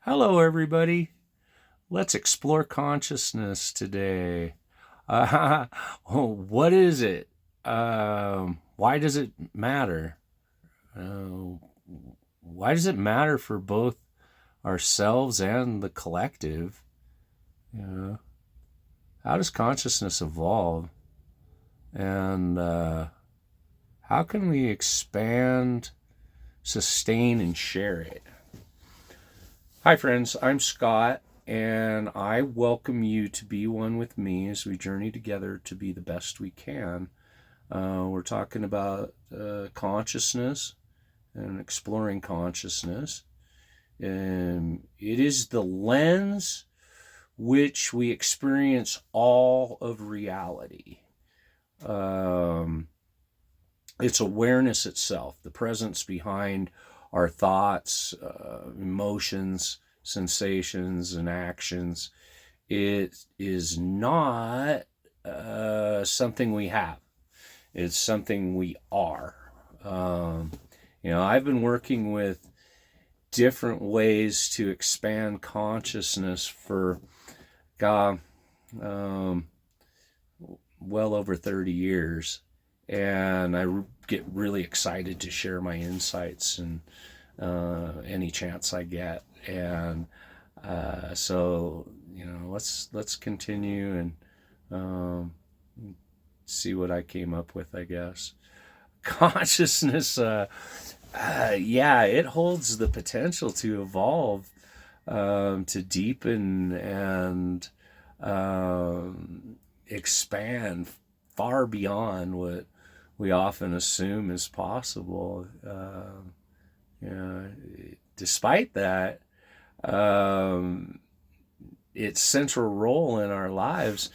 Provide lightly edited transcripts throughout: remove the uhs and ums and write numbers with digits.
Hello, everybody. Let's explore consciousness today. What is it? Why does it matter? Uh, why does it matter for both ourselves and the collective? Uh, how does consciousness evolve? And how can we expand, sustain, and share it? Hi, friends. I'm Scott, and I welcome you to be one with me as we journey together to be the best we can. We're talking about consciousness and exploring consciousness. And it is the lens which we experience all of reality. It's awareness itself, the presence behind our thoughts, emotions, sensations, and actions. It is not something we have. It's something we are. I've been working with different ways to expand consciousness for well over 30 years. And I get really excited to share my insights and any chance I get. And so, let's continue and see what I came up with, I guess. Consciousness, it holds the potential to evolve, to deepen and expand far beyond what we often assume is possible. Despite that, its central role in our lives,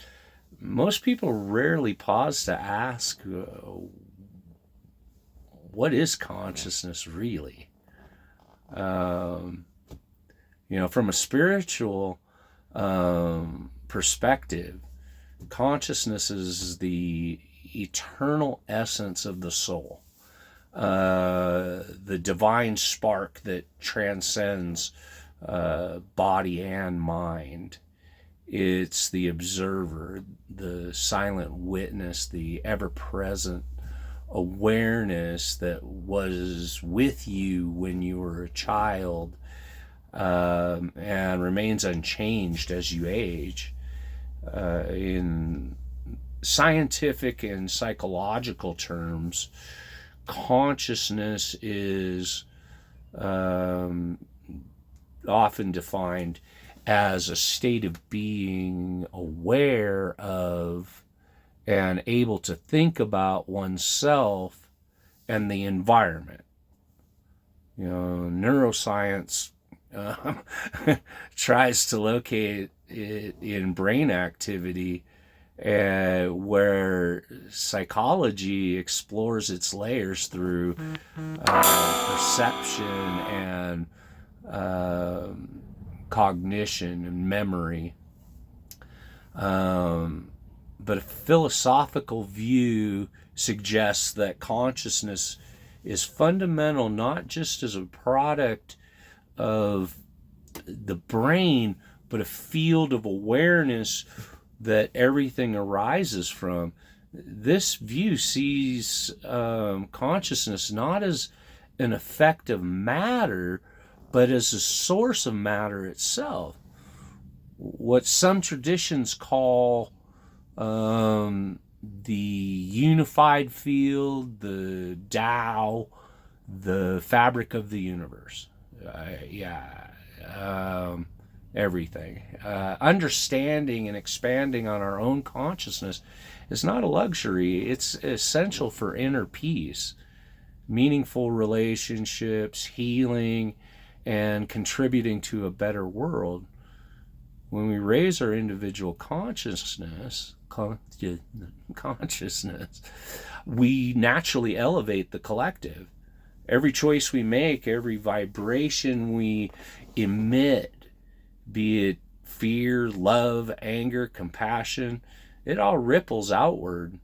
most people rarely pause to ask, what is consciousness really? From a spiritual perspective, consciousness is the eternal essence of the soul, the divine spark that transcends body and mind. It's the observer, the silent witness, the ever-present awareness that was with you when you were a child, and remains unchanged as you age. In scientific and psychological terms, consciousness is often defined as a state of being aware of and able to think about oneself and the environment. Neuroscience tries to locate it in brain activity, where psychology explores its layers through perception and cognition and memory. But a philosophical view suggests that consciousness is fundamental not just as a product of the brain, but a field of awareness that everything arises from. This view sees consciousness not as an effect of matter, but as a source of matter itself. What some traditions call the unified field, the Tao, the fabric of the universe. Everything. Understanding and expanding on our own consciousness is not a luxury. It's essential for inner peace, meaningful relationships, healing, and contributing to a better world. When we raise our individual consciousness, we naturally elevate the collective. Every choice we make, every vibration we emit, be it fear, love, anger, compassion, it all ripples outward.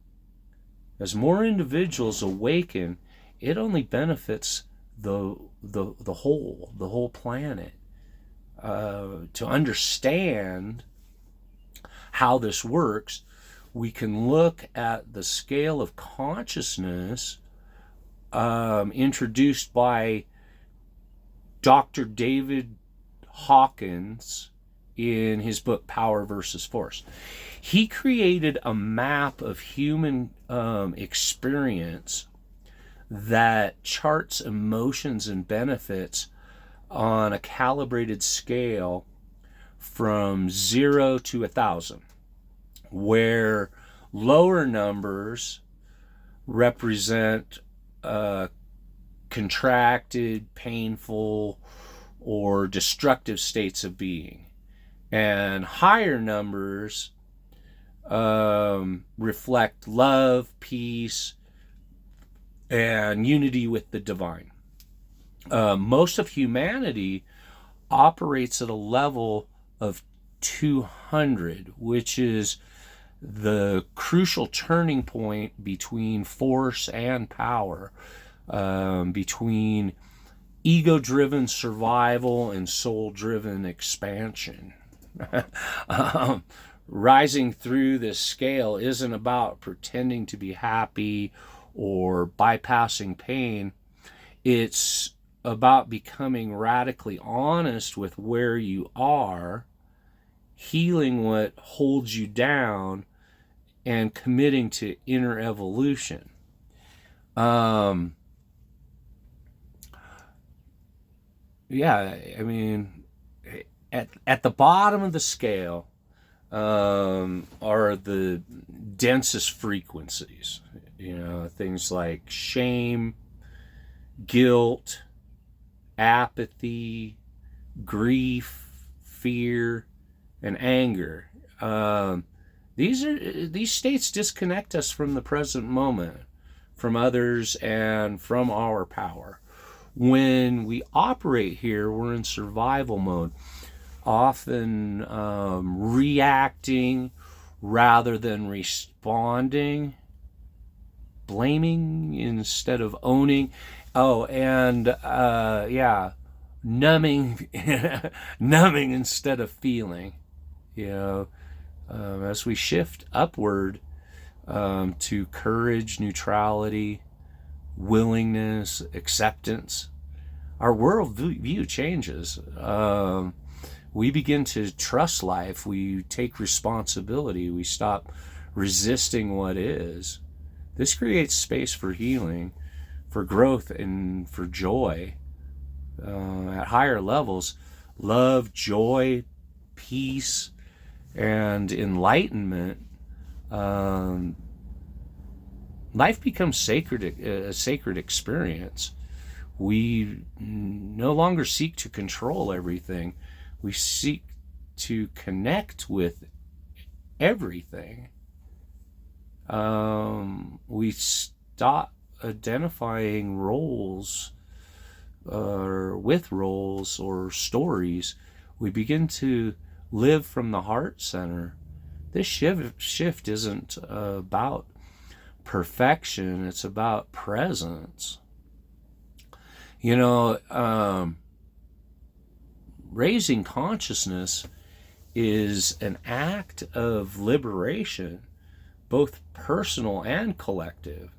As more individuals awaken, it only benefits the whole planet. to understand how this works, we can look at the scale of consciousness introduced by Dr. David Hawkins in his book Power versus Force. He created a map of human experience that charts emotions and benefits on a calibrated scale from 0 to 1,000, where lower numbers represent contracted, painful, or destructive states of being, and higher numbers reflect love, peace, and unity with the divine. Most of humanity operates at a level of 200, which is the crucial turning point between force and power, between ego-driven survival and soul-driven expansion. Rising through this scale isn't about pretending to be happy or bypassing pain. It's about becoming radically honest with where you are, healing what holds you down, and committing to inner evolution. Yeah, I mean, at the bottom of the scale are the densest frequencies. You know, things like shame, guilt, apathy, grief, fear, and anger. These states disconnect us from the present moment, from others, and from our power. When we operate here, we're in survival mode, often reacting rather than responding, blaming instead of owning. Oh, and numbing, numbing instead of feeling. You know, as we shift upward to courage, neutrality, willingness, acceptance, our world view changes. We begin to trust life. We take responsibility. We stop resisting what is. This creates space for healing, for growth, and for joy. At higher levels, love, joy, peace, and enlightenment, life becomes a sacred experience. We no longer seek to control everything. We seek to connect with everything. We stop identifying roles with roles or stories. We begin to live from the heart center. This shift isn't about perfection, it's about presence. You know, raising consciousness is an act of liberation, both personal and collective.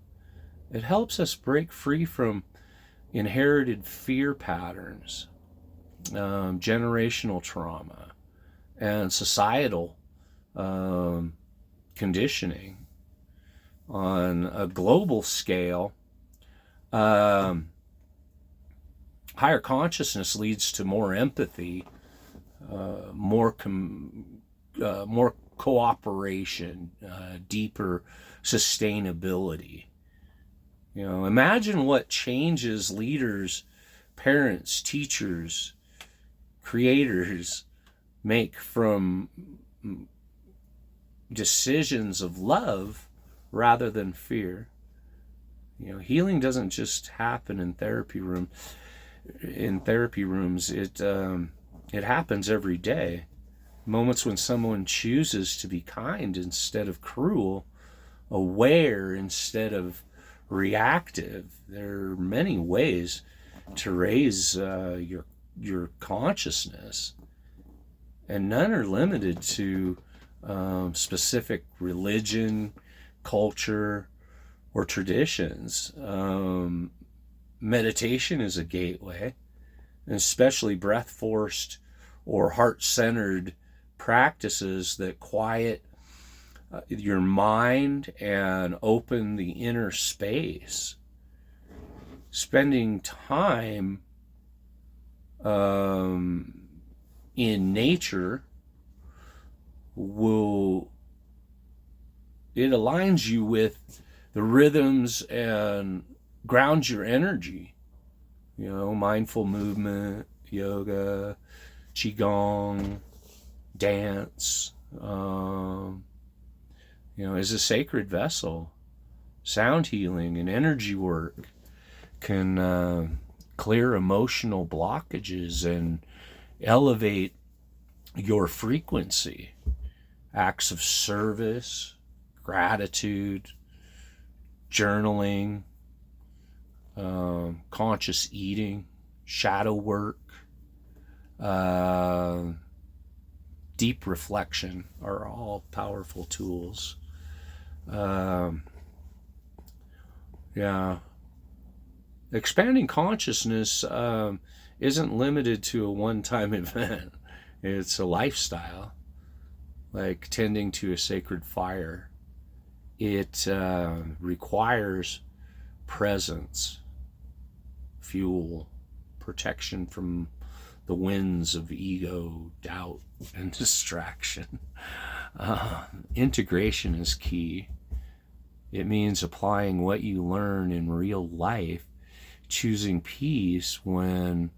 It helps us break free from inherited fear patterns, generational trauma, and societal conditioning. On a global scale, higher consciousness leads to more empathy, more cooperation, deeper sustainability. You know, imagine what changes leaders, parents, teachers, creators make from decisions of love rather than fear. You know, healing doesn't just happen in therapy rooms. It happens every day. Moments when someone chooses to be kind instead of cruel, aware instead of reactive. There are many ways to raise your consciousness. and none are limited to specific religion, culture, or traditions. Meditation is a gateway, and especially breath forced or heart centered practices that quiet your mind and open the inner space. Spending time in nature it aligns you with the rhythms and grounds your energy. Mindful movement, yoga, qigong, dance, is a sacred vessel. Sound healing and energy work can clear emotional blockages and elevate your frequency. Acts of service, gratitude, journaling, conscious eating, shadow work, deep reflection are all powerful tools. Expanding consciousness isn't limited to a one-time event. It's a lifestyle, like tending to a sacred fire. It requires presence, fuel, protection from the winds of ego, doubt, and distraction. Integration is key. It means applying what you learn in real life, choosing peace when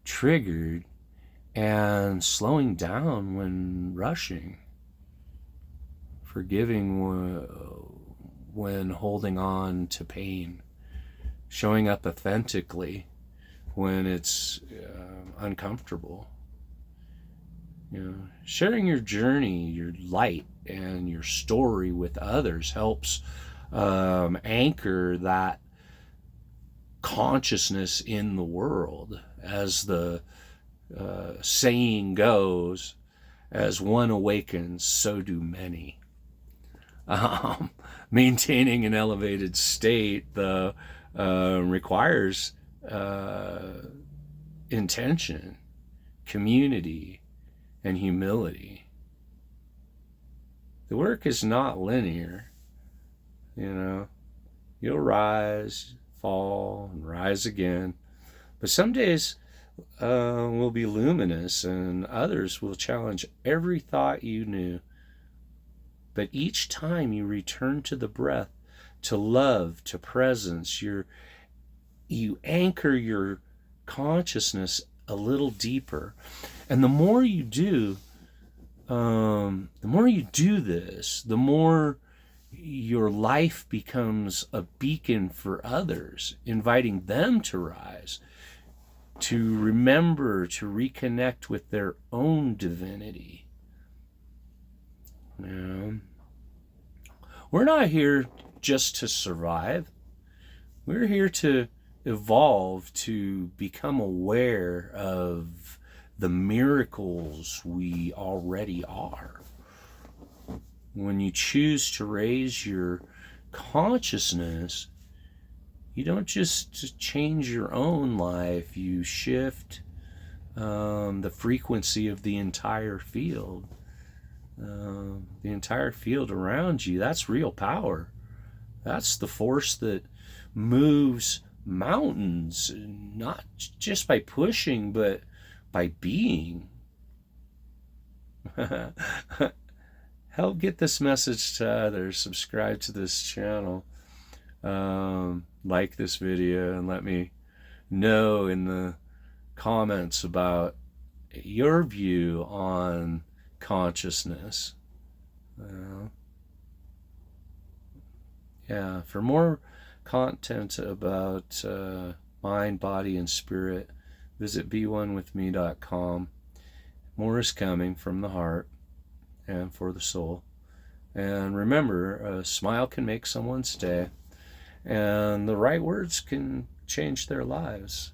triggered, and slowing down when rushing. Forgiving when holding on to pain. Showing up authentically when it's uncomfortable. Sharing your journey, your light, and your story with others helps anchor that consciousness in the world. As the saying goes, as one awakens, so do many. Maintaining an elevated state requires intention, community, and humility. The work is not linear. You'll rise, fall, and rise again. But some days will be luminous, and others will challenge every thought you knew. But each time you return to the breath, to love, to presence, you anchor your consciousness a little deeper. And the more you do this, the more your life becomes a beacon for others, inviting them to rise, to remember, to reconnect with their own divinity. We're not here just to survive. We're here to evolve, to become aware of the miracles we already are. When you choose to raise your consciousness, you don't just change your own life, you shift the frequency of the entire field. The entire field around you. That's real power. That's the force that moves mountains, not just by pushing, but by being. Help get this message to others. Subscribe to this channel. Like this video, and let me know in the comments about your view on consciousness. For more content about mind, body, and spirit, visit beonewithme.com. More is coming from the heart and for the soul. And remember, a smile can make someone's day, and the right words can change their lives.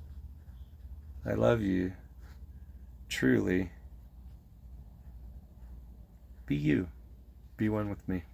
I love you, truly. Be you. Be one with me.